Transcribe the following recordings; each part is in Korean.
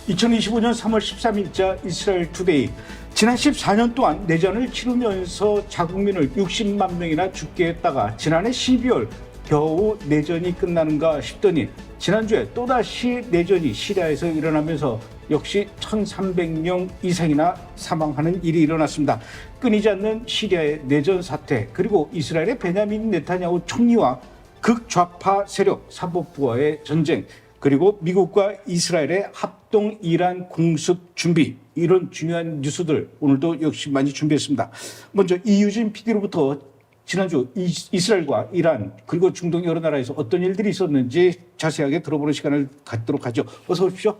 (2025년 3월 13일자) 이스라엘 투데이. 지난 14년 동안 내전을 치르면서 자국민을 60만 명이나 죽게 했다가 지난해 12월 겨우 내전이 끝나는가 싶더니 지난주에 또다시 내전이 시리아에서 일어나면서 역시 1,300명 이상이나 사망하는 일이 일어났습니다. 끊이지 않는 시리아의 내전 사태, 그리고 이스라엘의 베냐민 네타냐후 총리와 극좌파 세력 사법부와의 전쟁, 그리고 미국과 이스라엘의 합동 이란 공습 준비, 이런 중요한 뉴스들 오늘도 역시 많이 준비했습니다. 먼저 이유진 PD로부터 지난주 이스라엘과 이란 그리고 중동 여러 나라에서 어떤 일들이 있었는지 자세하게 들어보는 시간을 갖도록 하죠. 어서 오십시오.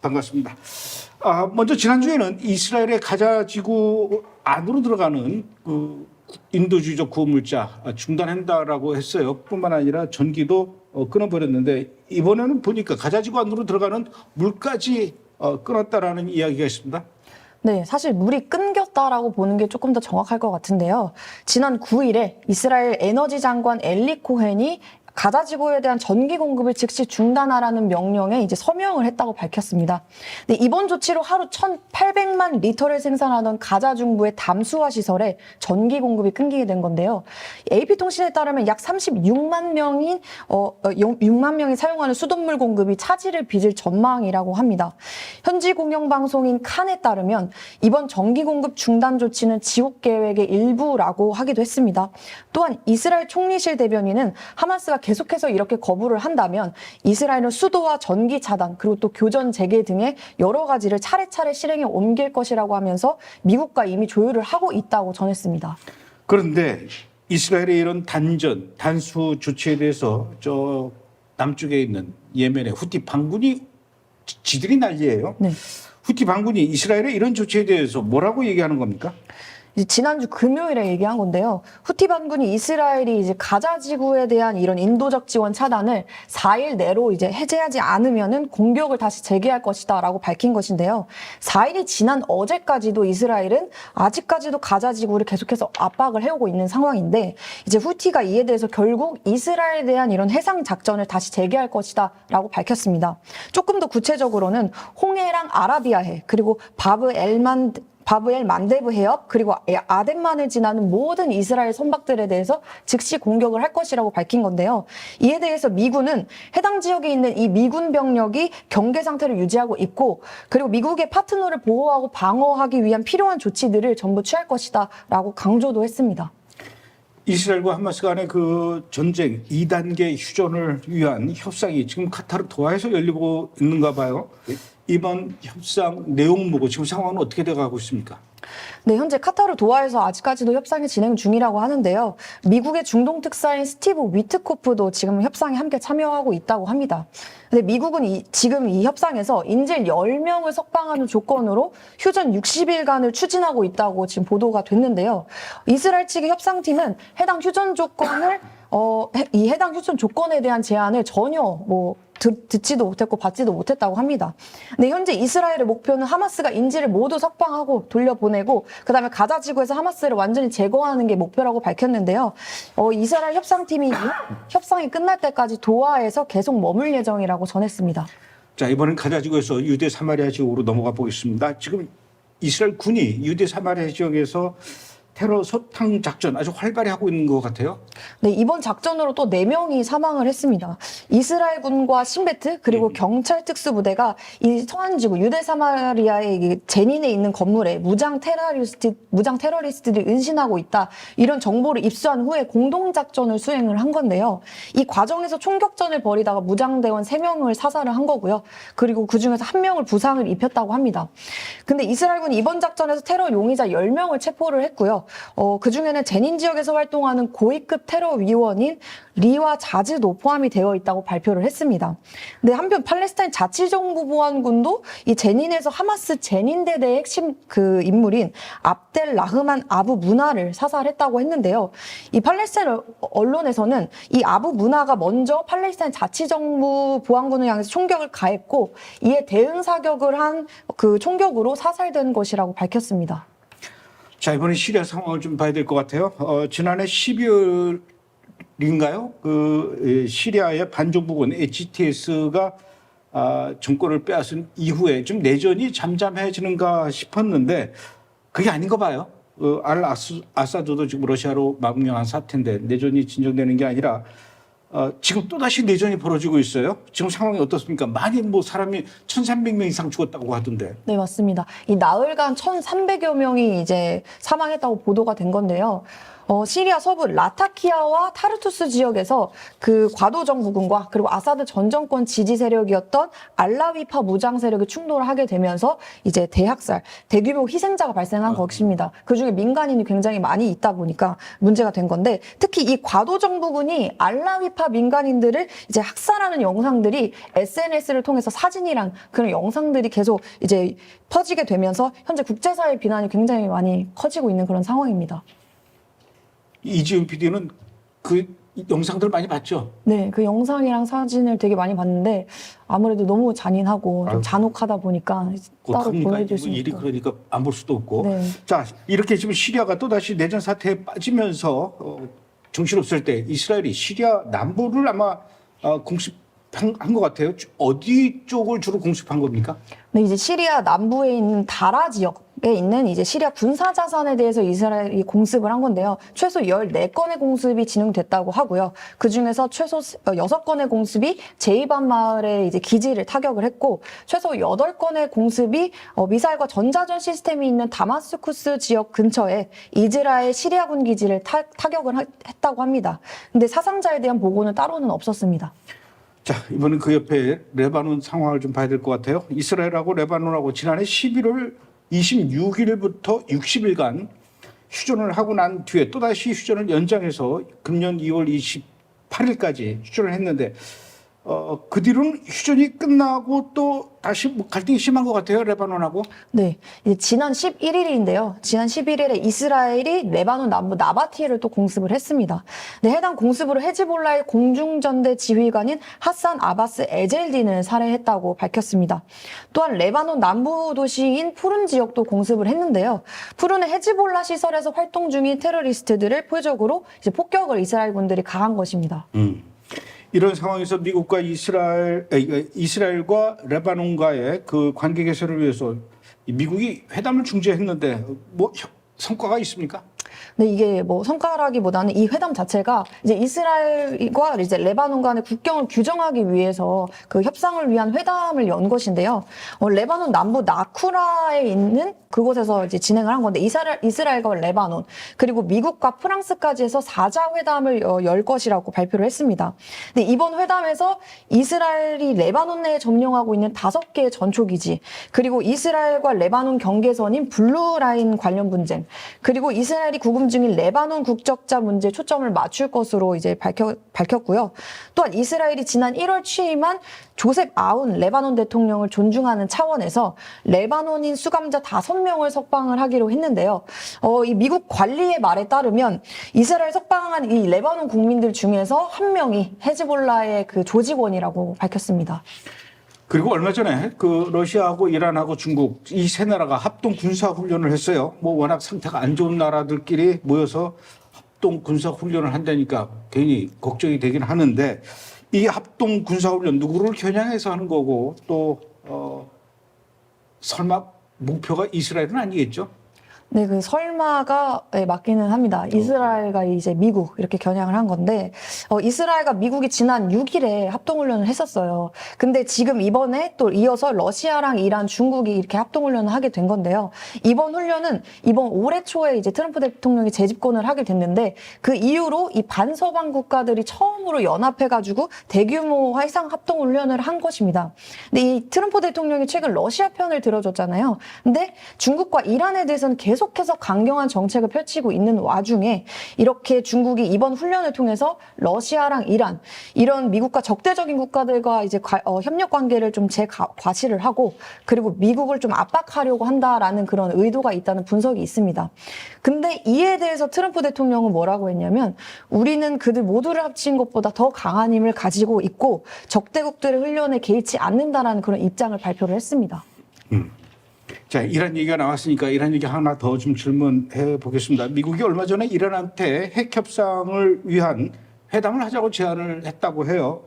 반갑습니다. 먼저 지난주에는 이스라엘의 가자 지구 안으로 들어가는 그 인도주의적 구호물자 중단한다라고 했어요. 뿐만 아니라 전기도 끊어버렸는데 이번에는 보니까 가자 지구 안으로 들어가는 물까지 끊었다라는 이야기가 있습니다. 네, 사실 물이 끊겼다라고 보는 게 조금 더 정확할 것 같은데요. 지난 9일에 이스라엘 에너지 장관 엘리 코헨이 가자 지구에 대한 전기 공급을 즉시 중단하라는 명령에 이제 서명을 했다고 밝혔습니다. 근데 이번 조치로 하루 1,800만 리터를 생산하던 가자 중부의 담수화 시설에 전기 공급이 끊기게 된 건데요. AP통신에 따르면 약 36만 명이 사용하는 수돗물 공급이 차질을 빚을 전망이라고 합니다. 현지 공영방송인 칸에 따르면 이번 전기 공급 중단 조치는 지속 계획의 일부라고 하기도 했습니다. 또한 이스라엘 총리실 대변인은 하마스가 계속해서 이렇게 거부를 한다면 이스라엘은 수도와 전기 차단 그리고 또 교전 재개 등의 여러 가지를 차례차례 실행에 옮길 것이라고 하면서 미국과 이미 조율을 하고 있다고 전했습니다. 그런데 이스라엘의 이런 단수 조치에 대해서 저 남쪽에 있는 예멘의 후티 반군이 지들이 난리예요. 네. 후티 반군이 이스라엘의 이런 조치에 대해서 뭐라고 얘기하는 겁니까? 지난주 금요일에 얘기한 건데요. 후티 반군이 이스라엘이 이제 가자 지구에 대한 이런 인도적 지원 차단을 4일 내로 이제 해제하지 않으면은 공격을 다시 재개할 것이다라고 밝힌 것인데요. 4일이 지난 어제까지도 이스라엘은 아직까지도 가자 지구를 계속해서 압박을 해오고 있는 상황인데 이제 후티가 이에 대해서 결국 이스라엘에 대한 이런 해상 작전을 다시 재개할 것이다라고 밝혔습니다. 조금 더 구체적으로는 홍해랑 아라비아해 그리고 바브 엘 만데브 해협 그리고 아덴만을 지나는 모든 이스라엘 선박들에 대해서 즉시 공격을 할 것이라고 밝힌 건데요. 이에 대해서 미군은 해당 지역에 있는 이 미군 병력이 경계 상태를 유지하고 있고 그리고 미국의 파트너를 보호하고 방어하기 위한 필요한 조치들을 전부 취할 것이다라고 강조도 했습니다. 이스라엘과 하마스 간의 그 전쟁 2단계 휴전을 위한 협상이 지금 카타르 도하에서 열리고 있는가 봐요. 이번 협상 내용 보고 지금 상황은 어떻게 돼가고 있습니까? 네, 현재 카타르 도하에서 아직까지도 협상이 진행 중이라고 하는데요. 미국의 중동 특사인 스티브 위트코프도 지금 협상에 함께 참여하고 있다고 합니다. 근데 미국은 지금 이 협상에서 인질 10명을 석방하는 조건으로 휴전 60일간을 추진하고 있다고 지금 보도가 됐는데요. 이스라엘 측의 협상팀은 해당 휴전 조건을 이 해당 휴전 조건에 대한 제안을 전혀 듣지도 못했고 받지도 못했다고 합니다. 근데 현재 이스라엘의 목표는 하마스가 인질을 모두 석방하고 돌려보내고 그다음에 가자 지구에서 하마스를 완전히 제거하는 게 목표라고 밝혔는데요. 이스라엘 협상팀이 협상이 끝날 때까지 도하에서 계속 머물 예정이라고 전했습니다. 자, 이번엔 가자 지구에서 유대 사마리아 지역으로 넘어가 보겠습니다. 지금 이스라엘 군이 유대 사마리아 지역에서 테러 소탕 작전 아주 활발히 하고 있는 것 같아요. 네, 이번 작전으로 또 4명이 사망을 했습니다. 이스라엘 군과 신베트 그리고 경찰 특수부대가 이 서안지구 유대 사마리아의 제닌에 있는 건물에 무장 테러리스트들이 은신하고 있다. 이런 정보를 입수한 후에 공동 작전을 수행을 한 건데요. 이 과정에서 총격전을 벌이다가 무장대원 3명을 사살을 한 거고요. 그리고 그중에서 1명을 부상을 입혔다고 합니다. 근데 이스라엘 군이 이번 작전에서 테러 용의자 10명을 체포를 했고요. 그중에는 제닌 지역에서 활동하는 고위급 테러 위원인 리와 자즈도 포함이 되어 있다고 발표를 했습니다. 근데 한편 팔레스타인 자치정부 보안군도 이 제닌에서 하마스 제닌대대의 핵심 그 인물인 압델 라흐만 아부 무나를 사살했다고 했는데요. 이 팔레스타인 언론에서는 이 아부 무나가 먼저 팔레스타인 자치정부 보안군을 향해서 총격을 가했고 이에 대응 사격을 한 그 총격으로 사살된 것이라고 밝혔습니다. 자, 이번에 시리아 상황을 좀 봐야 될 것 같아요. 지난해 12월인가요? 그 시리아의 반정부군 HTS가 정권을 빼앗은 이후에 좀 내전이 잠잠해지는가 싶었는데 그게 아닌가 봐요. 알 아사드도 지금 러시아로 망명한 사태인데 내전이 진정되는 게 아니라 지금 또다시 내전이 벌어지고 있어요. 지금 상황이 어떻습니까? 많이 뭐 사람이 1,300명 이상 죽었다고 하던데. 네, 맞습니다. 이 나흘간 1,300여 명이 이제 사망했다고 보도가 된 건데요. 시리아 서부 라타키아와 타르투스 지역에서 그 과도정 부군과 그리고 아사드 전 정권 지지 세력이었던 알라위파 무장 세력이 충돌을 하게 되면서 이제 대학살, 대규모 희생자가 발생한 것입니다. 그중에 민간인이 굉장히 많이 있다 보니까 문제가 된 건데 특히 이 과도정 부군이 알라위파 민간인들을 이제 학살하는 영상들이 SNS를 통해서 사진이랑 그런 영상들이 계속 이제 퍼지게 되면서 현재 국제사회 비난이 굉장히 많이 커지고 있는 그런 상황입니다. 이지은 PD는 그 영상들 많이 봤죠? 네, 그 영상이랑 사진을 되게 많이 봤는데 아무래도 너무 잔인하고 좀 아유. 잔혹하다 보니까 따로 어떡합니까? 보내줄 수 일이 없고. 그러니까 안 볼 수도 없고. 네. 자, 이렇게 지금 시리아가 또다시 내전 사태에 빠지면서 정신없을 때 이스라엘이 시리아 남부를 아마 공습한 것 같아요. 어디 쪽을 주로 공습한 겁니까? 네, 이제 시리아 남부에 있는 다라 지역에 있는 이제 시리아 군사 자산에 대해서 이스라엘이 공습을 한 건데요. 최소 14건의 공습이 진행됐다고 하고요. 그 중에서 최소 6건의 공습이 제이반 마을에 이제 기지를 타격을 했고, 최소 8건의 공습이 미사일과 전자전 시스템이 있는 다마스쿠스 지역 근처에 이스라엘 시리아군 기지를 타격을 했다고 합니다. 근데 사상자에 대한 보고는 따로는 없었습니다. 자, 이번엔 그 옆에 레바논 상황을 좀 봐야 될 것 같아요. 이스라엘하고 레바논하고 지난해 11월 26일부터 60일간 휴전을 하고 난 뒤에 또다시 휴전을 연장해서 금년 2월 28일까지 휴전을 했는데 그 뒤로는 휴전이 끝나고 또 다시 뭐 갈등이 심한 것 같아요, 레바논하고. 네, 이제 지난 11일인데요. 지난 11일에 이스라엘이 레바논 남부 나바티에를 또 공습을 했습니다. 네, 해당 공습으로 헤즈볼라의 공중전대 지휘관인 하산 아바스 에젤딘을 살해했다고 밝혔습니다. 또한 레바논 남부 도시인 푸른 지역도 공습을 했는데요. 푸른의 헤즈볼라 시설에서 활동 중인 테러리스트들을 표적으로 이제 폭격을 이스라엘 군들이 가한 것입니다. 이런 상황에서 미국과 이스라엘과 레바논과의 그 관계 개선을 위해서 미국이 회담을 중지했는데 뭐 성과가 있습니까? 네, 이게 뭐 성과라기보다는 이 회담 자체가 이제 이스라엘과 이제 레바논 간의 국경을 규정하기 위해서 그 협상을 위한 회담을 연 것인데요. 레바논 남부 나쿠라에 있는 그곳에서 이제 진행을 한 건데 이스라엘과 레바논 그리고 미국과 프랑스까지 해서 4자 회담을 열 것이라고 발표를 했습니다. 근데 이번 회담에서 이스라엘이 레바논 내에 점령하고 있는 5개의 전초기지 그리고 이스라엘과 레바논 경계선인 블루라인 관련 분쟁 그리고 이스라엘이 구금 중인 레바논 국적자 문제에 초점을 맞출 것으로 이제 밝혔고요. 또한 이스라엘이 지난 1월 취임한 조셉 아운 레바논 대통령을 존중하는 차원에서 레바논인 수감자 5명을 석방을 하기로 했는데요. 이 미국 관리의 말에 따르면 이스라엘 석방한 이 레바논 국민들 중에서 1명이 헤즈볼라의 그 조직원이라고 밝혔습니다. 그리고 얼마 전에 그 러시아하고 이란하고 중국 이 세 나라가 합동 군사 훈련을 했어요. 뭐 워낙 상태가 안 좋은 나라들끼리 모여서 합동 군사 훈련을 한다니까 괜히 걱정이 되긴 하는데 이 합동 군사 훈련 누구를 겨냥해서 하는 거고 또 설마 목표가 이스라엘은 아니겠죠? 네, 그 설마가 맞기는 합니다. 이스라엘과 이제 미국 이렇게 겨냥을 한 건데 이스라엘과 미국이 지난 6일에 합동훈련을 했었어요. 근데 지금 이번에 또 이어서 러시아랑 이란, 중국이 이렇게 합동훈련을 하게 된 건데요. 이번 훈련은 이번 올해 초에 이제 트럼프 대통령이 재집권을 하게 됐는데 그 이후로 이 반서방 국가들이 처음으로 연합해가지고 대규모 해상 합동훈련을 한 것입니다. 근데 이 트럼프 대통령이 최근 러시아 편을 들어줬잖아요. 근데 중국과 이란에 대해서는 계속해서 강경한 정책을 펼치고 있는 와중에 이렇게 중국이 이번 훈련을 통해서 러시아랑 이란 이런 미국과 적대적인 국가들과 이제 협력 관계를 좀 재과시를 하고 그리고 미국을 좀 압박하려고 한다라는 그런 의도가 있다는 분석이 있습니다. 근데 이에 대해서 트럼프 대통령은 뭐라고 했냐면 우리는 그들 모두를 합친 것보다 더 강한 힘을 가지고 있고 적대국들의 훈련에 개의치 않는다라는 그런 입장을 발표를 했습니다. 자, 이란 얘기가 나왔으니까 이란 얘기 하나 더 좀 질문해 보겠습니다. 미국이 얼마 전에 이란한테 핵 협상을 위한 회담을 하자고 제안을 했다고 해요.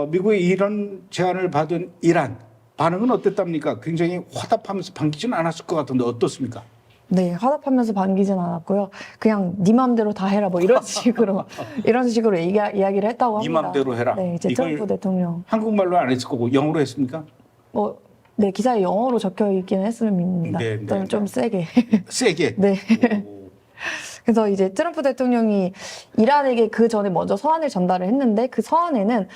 미국의 이런 제안을 받은 이란 반응은 어땠답니까? 굉장히 화답하면서 반기지는 않았을 것 같은데 어떻습니까? 네, 화답하면서 반기진 않았고요. 그냥 네 맘대로 다 해라 뭐 이런 식으로 이야기를 했다고 네 합니다. 맘대로 해라. 네, 이제 이걸 트럼프 대통령. 한국말로 안 했을 거고 영어로 했습니까? 네, 기사에 영어로 적혀 있기는 했습니다. 네, 네, 좀 세게. 세게. 네. 오. 그래서 이제 트럼프 대통령이 이란에게 그 전에 먼저 서한을 전달을 했는데 그 서한에는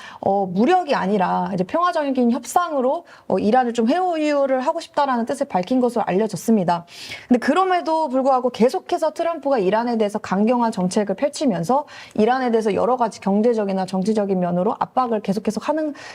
무력이 아니라 이제 평화적인 협상으로 이란을 좀 회유를 하고 싶다라는 뜻을 밝힌 것으로 알려졌습니다. 근데 그럼에도 불구하고 계속해서 트럼프가 이란에 대해서 강경한 정책을 펼치면서 이란에 대해서 여러 가지 경제적이나 정치적인 면으로 압박을 계속해서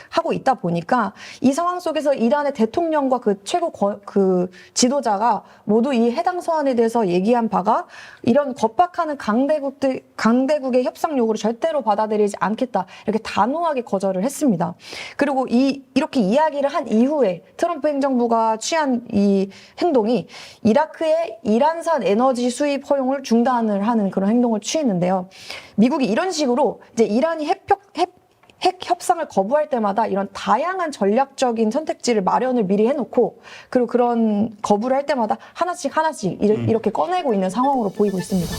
하고 있다 보니까 이 상황 속에서 이란의 대통령과 그 최고 그 지도자가 모두 이 해당 서한에 대해서 얘기한 바가 이런 겁박하는 강대국의 협상 요구를 절대로 받아들이지 않겠다. 이렇게 단호하게 거절을 했습니다. 그리고 이렇게 이야기를 한 이후에 트럼프 행정부가 취한 이 행동이 이라크의 이란산 에너지 수입 허용을 중단을 하는 그런 행동을 취했는데요. 미국이 이런 식으로 이제 이란이 핵 협상을 거부할 때마다 이런 다양한 전략적인 선택지를 마련을 미리 해놓고 그리고 그런 거부를 할 때마다 하나씩 이렇게 꺼내고 있는 상황으로 보이고 있습니다.